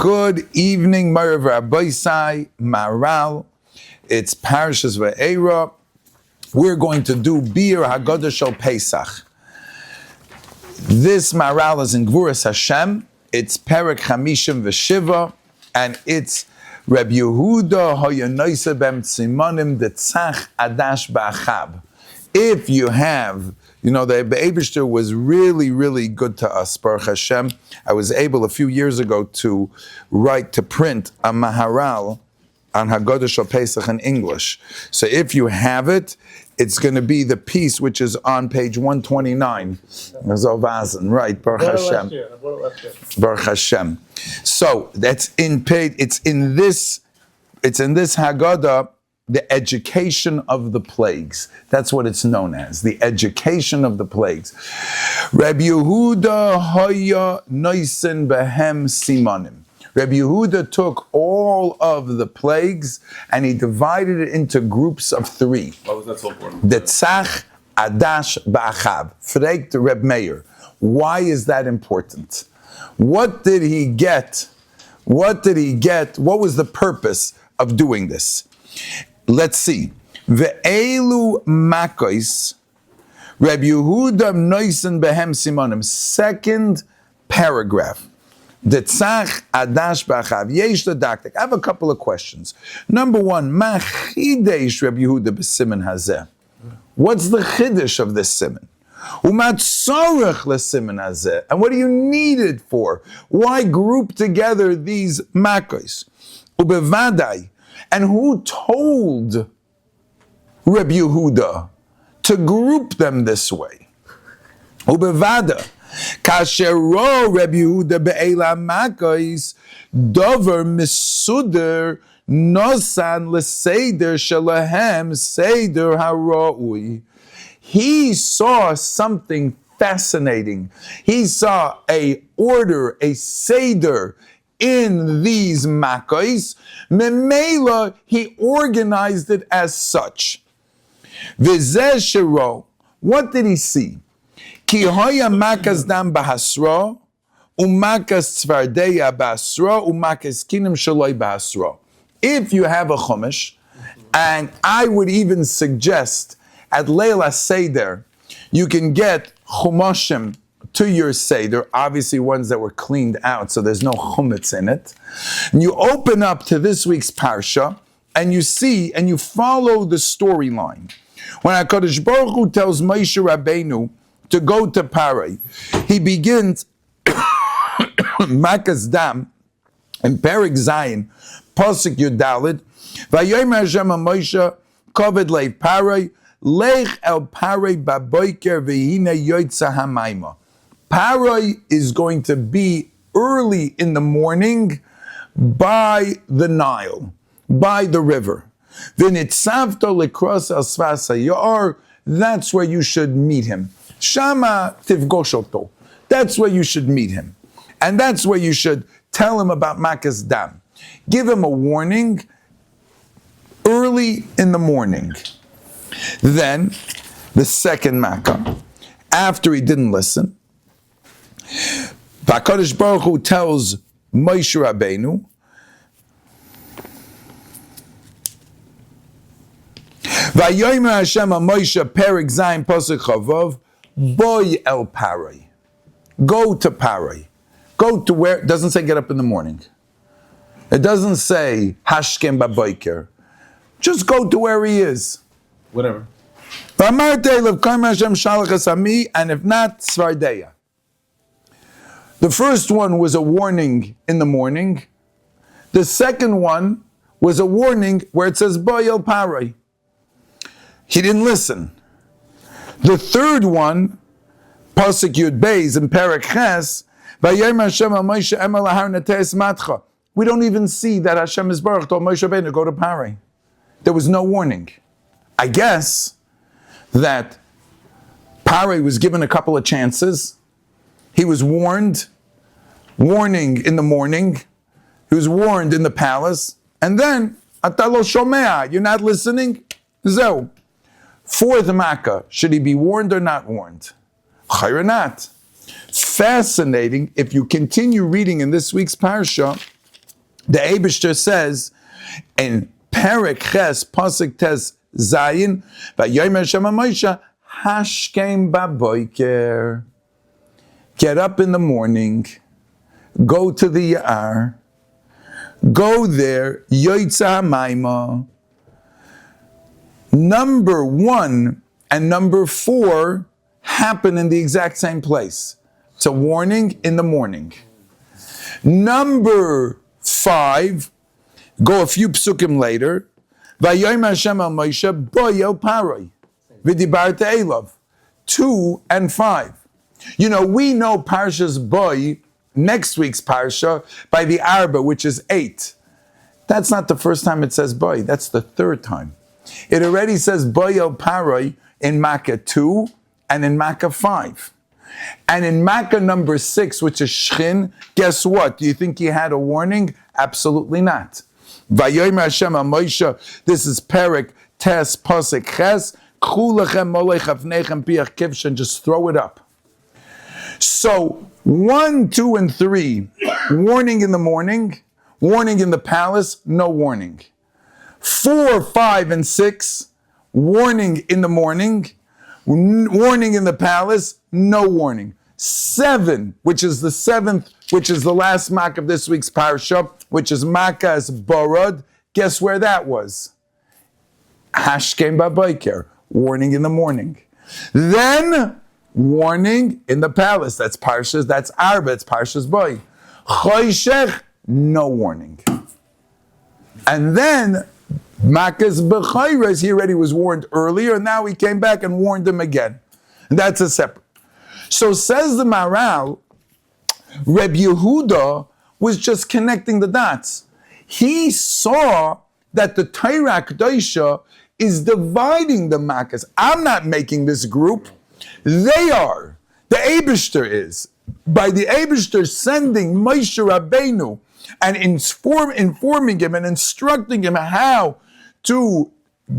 Good evening, Marav Rabbi Maharal. It's Parshas Ve'era. We're going to do Bir Haggadah Shel Pesach. This Maharal is in Gvuras Hashem. It's Perek Chamishim V'Shiva, and it's Rabbi Yehuda Hoyanoisa Bem Tzimonim Detzach Adash Ba'achab. If you have, the Eibishter was really good to us, Baruch Hashem. I was able a few years ago to print a Maharal on Haggadah Shel Pesach in English. So if you have it, it's going to be the piece which is on page 129. Right, Baruch Hashem. Baruch Hashem. So that's in page. It's in this Haggadah. The education of the plagues. That's what it's known as. The education of the plagues. Rabbi Yehuda Hoya Noisen Behem Simonim. Rabbi Yehuda took all of the plagues and he divided it into groups of 3. Why was that so important? Detzach Adash Ba'achab. Frek to Reb Meir. Why is that important? What did he get? What was the purpose of doing this? Let's see. Ve'elu makos, Rabbi Yehuda noisen behem simonim. Second paragraph. Detzach adash b'achav. Yesh ledaktik. I have a couple of questions. Number one, ma chidesh Rabbi Yehuda b'siman hazeh. What's the chidesh of this siman? Umat tzorech l'siman hazeh. And what do you need it for? Why group together these makos? Ubevadai. And who told Rabbi Yehuda to group them this way? Ubevada, kashero Rabbi Yehuda be'ela makos dover misuder nosan l'seder shalahem seder hara'ui. He saw something fascinating. He saw a order, a seder in these makos. Memela, he organized it as such. V'zeh shiro, what did he see? Ki hoya makas dam bahasra, umakas tzvardeya bahasra, umakas kinim shaloi bahasra. If you have a chumash, and I would even suggest at Leila Seder, you can get chumashim to your Seder, obviously ones that were cleaned out, so there's no chumetz in it. And you open up to this week's Parsha, and you see, and you follow the storyline. When HaKadosh Baruch Hu tells Moshe Rabbeinu to go to Parai, he begins, Makas Dam, in Perek Zayin, Pasuk Yudalid, Vayomer Hashem HaMoshe, Koved Leiv Parai, Lech El Parai Baboiker V'hine Yoitza HaMaima. Parai is going to be early in the morning by the Nile, by the river. V'nitzavto lekros al svas hayar. That's where you should meet him. Shama tivgoshoto. That's where you should meet him. And that's where you should tell him about Makas Dam. Give him a warning early in the morning. Then, the second Makkah, after he didn't listen, HaKadosh Baruch Hu tells Moshe Rabbeinu, Vayomer Hashem HaMoshe Perek Zayin Pasuk Chavav, Boy El Parai. Go to Parai. Go to where? It doesn't say get up in the morning. It doesn't say Hashkem Baboiker. Just go to where he is. Whatever. And if not, Svardeya. The first one was a warning in the morning. The second one was a warning where it says Boyel Parai. He didn't listen. The third one, Pasuk Yud Beis in Perek Ches, Vayomer Hashem HaMoshe Emel Lahar Neteis Matcha. We don't even see that Hashem is Baruch told Moshe Rabbeinu to go to Parai. There was no warning. I guess that Parai was given a couple of chances. He was warned, warning in the morning. He was warned in the palace. And then, Atalo Shomea, you're not listening? Zeu. Fourth Makkah, should he be warned or not warned? Chayr or not? Fascinating, if you continue reading in this week's Parsha, The Eibishter says in Perek Ches Pasuk Tes Zayin, Vayomer Hashem Moshe Hashkem Baboiker. Get up in the morning, go to the Ya'ar, go there, Yoitza Maima. Number 1 and number 4 happen in the exact same place. It's a warning in the morning. Number 5, go a few psukim later, Vayomer Hashem al Moshe Boyo Paroi, V'dibarta Elav. 2 and 5. You know, we know Parshas Boy, next week's Parsha, by the Arba, which is 8. That's not the first time it says Boy, that's the 3rd time. It already says Boyo Paroi in Makkah 2 and in Makkah 5. And in Makkah number 6, which is Shchin, guess what? Do you think he had a warning? Absolutely not. Vayomer Hashem al Moshe, this is Perek Tes Pasuk Ches, K'chu lechem molech avnechem piach kivshen, just throw it up. So 1, 2, and 3, warning in the morning, warning in the palace, no warning. 4, 5, and 6, warning in the morning, warning in the palace, no warning. 7, which is the 7th, which is the last mak of this week's parsha, which is Makas Borod. Guess where that was? Hashkem Baboiker, warning in the morning. Then, warning in the palace. That's Parshas, that's Arba, it's Parshas Boy. Choshech, no warning. And then, Makas B'chayres, he already was warned earlier, and now he came back and warned him again. And that's a separate. So says the Maharal, Reb Yehuda was just connecting the dots. He saw that the Torah Kedosha is dividing the Makas. I'm not making this group. They are. The Eibishter is. By the Eibishter sending Moshe Rabbeinu and informing him and instructing him how to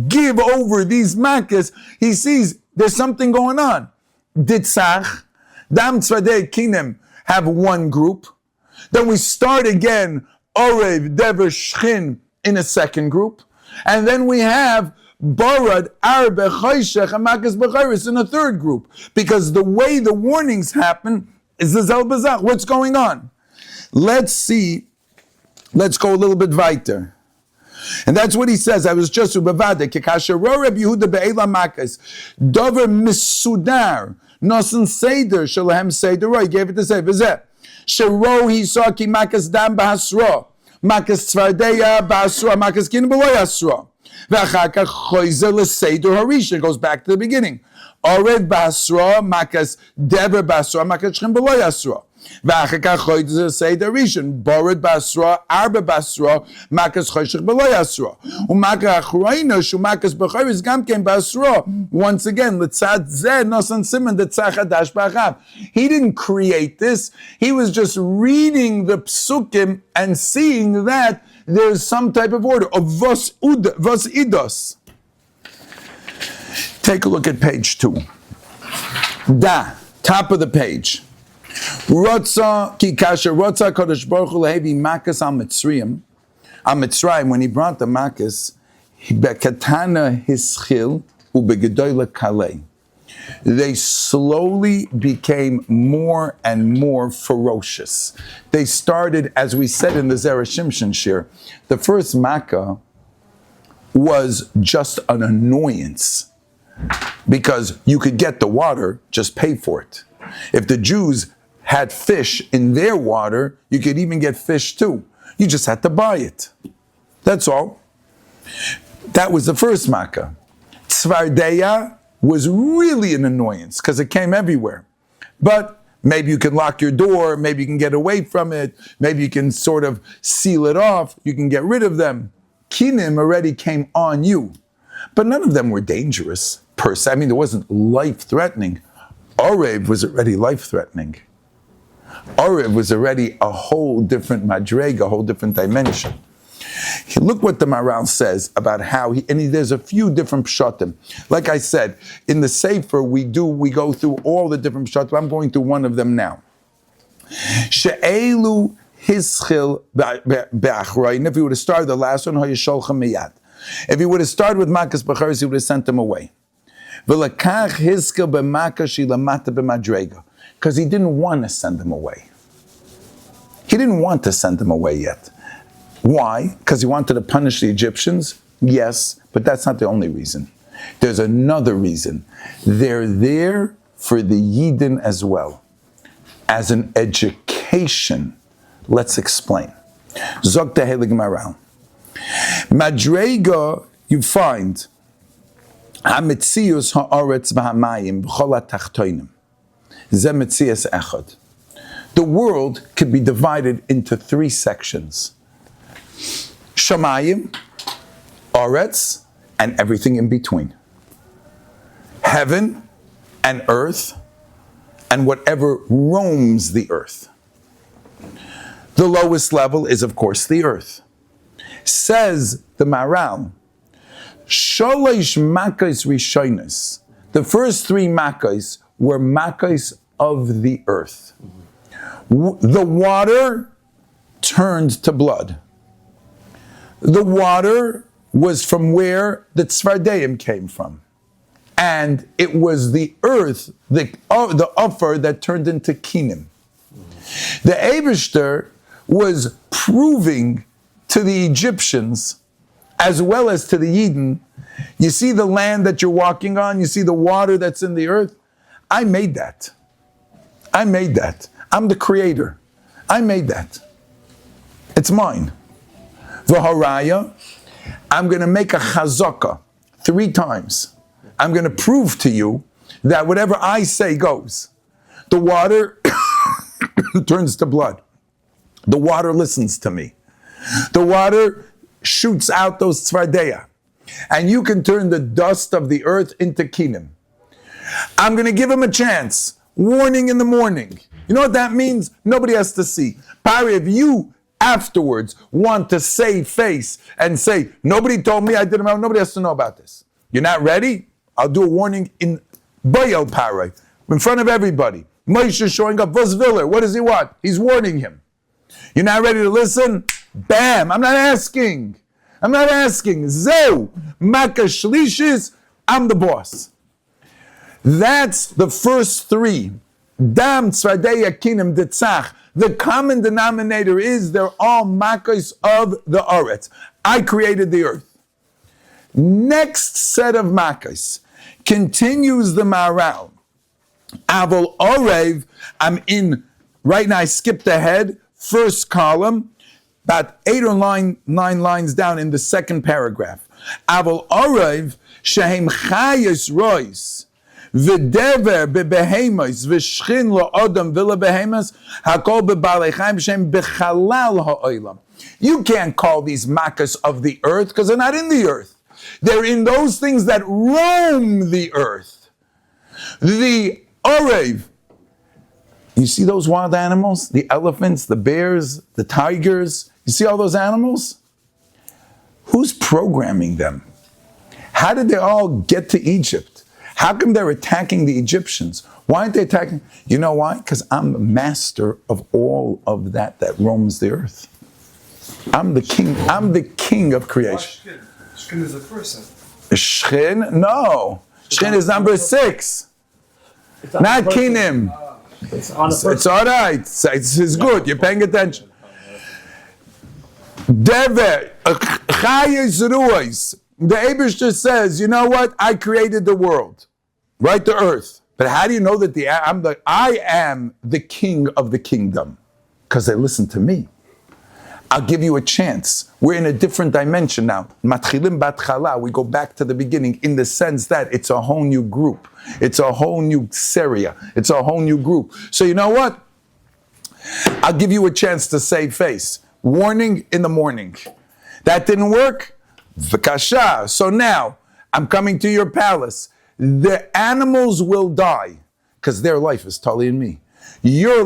give over these Makas, he sees there's something going on. Ditzach, Dam Tzvadei Kinem have one group. Then we start again, Orev, Dever, Shchin in a second group. And then we have Barad, Arbe, Choshech, and Makas B'chayres in a third group. Because the way the warnings happen is the Zel Bazach. What's going on? Let's see. Let's go a little bit weiter. And that's what he says. I was just ubavade kekasher Reb Yehuda be'ela makas dover misudar nosen seder shalahem seder. He gave it to say v'zeh shero he saw ki makas dam b'hasra makas tzvardeya b'hasra makas kin b'loy hasra v'achar kach choyzer l'seder harisha. Goes back to the beginning. Orev b'hasra makas dever b'hasra makas shchin b'loy hasra. V'achakach say the Rishon Borod Basra Arba Basra Makas Choshech B'Lo Yasra U'Makach Achroina Shumakas B'Chayres Gam Ken Basra. Once again, L'Tzad Zeh Nosan Simon the Tzachadash B'Achav. He didn't create this. He was just reading the psukim and seeing that there's some type of order of Vos Idos. Take a look at page 2. Da, top of the page. Rotza ki kasher rotza kodesh baruch hu lehevi makas al Mitzrayim, when he brought the makas, bekatana hischil ubegedoyle kalei. They slowly became more and more ferocious. They started, as we said in the Zera Shimshon Shir, the first makkah was just an annoyance because you could get the water, just pay for it. If the Jews had fish in their water, you could even get fish too. You just had to buy it. That's all. That was the first makkah. Tzvardeya was really an annoyance because it came everywhere. But maybe you can lock your door, maybe you can get away from it, maybe you can sort of seal it off, you can get rid of them. Kinim already came on you. But none of them were dangerous per se. I mean, it wasn't life-threatening. Orev was already life-threatening. Orev was already a whole different madrega, a whole different dimension. Look what the Maharal says about how there's a few different pshatim. Like I said, in the Sefer we go through all the different pshatim. I'm going through one of them now. She'elu hischil be'achroin. If he would have started the last one, hayisholchem miyad. If he would have started with makas b'charis, he would have sent them away. V'lekach hischil be'makas shilamata b'madrega. Because he didn't want to send them away. He didn't want to send them away yet. Why? Because he wanted to punish the Egyptians? Yes, but that's not the only reason. There's another reason. They're there for the Yidden as well, as an education. Let's explain. Zog tehelig Maharal. Madrega, you find, hametzius ha'aretz v'hamayim v'chol ha'tachtoinim. Zeh metzias echad. The world could be divided into three sections. Shamayim, Aretz, and everything in between. Heaven and earth, and whatever roams the earth. The lowest level is, of course, the earth. Says the Maharal, Sholosh Makos Rishonos. The first three Makos were Makos of the earth. The water turned to blood. The water was from where the Tzvardeim came from. And it was the earth, the offer that turned into Kinim. The Eibishter was proving to the Egyptians, as well as to the Yidden, you see the land that you're walking on, you see the water that's in the earth? I made that. I made that. I'm the creator. I made that. It's mine. V'haraya, I'm going to make a chazaka 3 times. I'm going to prove to you that whatever I say goes. The water turns to blood. The water listens to me. The water shoots out those tzvardeya. And you can turn the dust of the earth into kinim. I'm going to give him a chance. Warning in the morning. You know what that means? Nobody has to see. Pari, if you afterwards want to save face and say, nobody told me I did it, nobody has to know about this. You're not ready? I'll do a warning in Bayel Pari, in front of everybody. Moshe is showing up, Vosviller, what does he want? He's warning him. You're not ready to listen? Bam! I'm not asking. Zeu, Maka Shlishis, I'm the boss. That's the first 3. Dam Tzvadei Akinim Ditzach. The common denominator is they're all Makos of the Oretz. I created the earth. Next set of Makos continues the Maharal. Avol Orev, I'm in, right now I skipped ahead, first column, about 8 or 9 lines down in the second paragraph. Avol Orev, Shehem Chayes Rois. V'dever bebehemus v'shchin lo odom v'le behemus hakol bebalei chaim shem bechalal ha'olam. You can't call these makas of the earth because they're not in the earth. They're in those things that roam the earth. The orev. You see those wild animals? The elephants, the bears, the tigers. You see all those animals? Who's programming them? How did they all get to Egypt? How come they're attacking the Egyptians? Why aren't they attacking? You know why? Because I'm the master of all of that roams the earth. I'm the king. I'm the king of creation. Shchin is the first. Shchin? No. Shchin is number 6. Not kinim. It's on the first. It's all right. It's good. You're paying attention. Dever, chayes ruos. The Eibishter says, you know what? I created the world, right? The earth. But how do you know that I am the king of the kingdom? Because they listen to me. I'll give you a chance. We're in a different dimension now. Matchilim batchala. We go back to the beginning in the sense that it's a whole new group. It's a whole new Syria. It's a whole new group. So you know what? I'll give you a chance to save face. Warning in the morning. That didn't work? V'kasha. So now, I'm coming to your palace. The animals will die, because their life is totally in me. Your life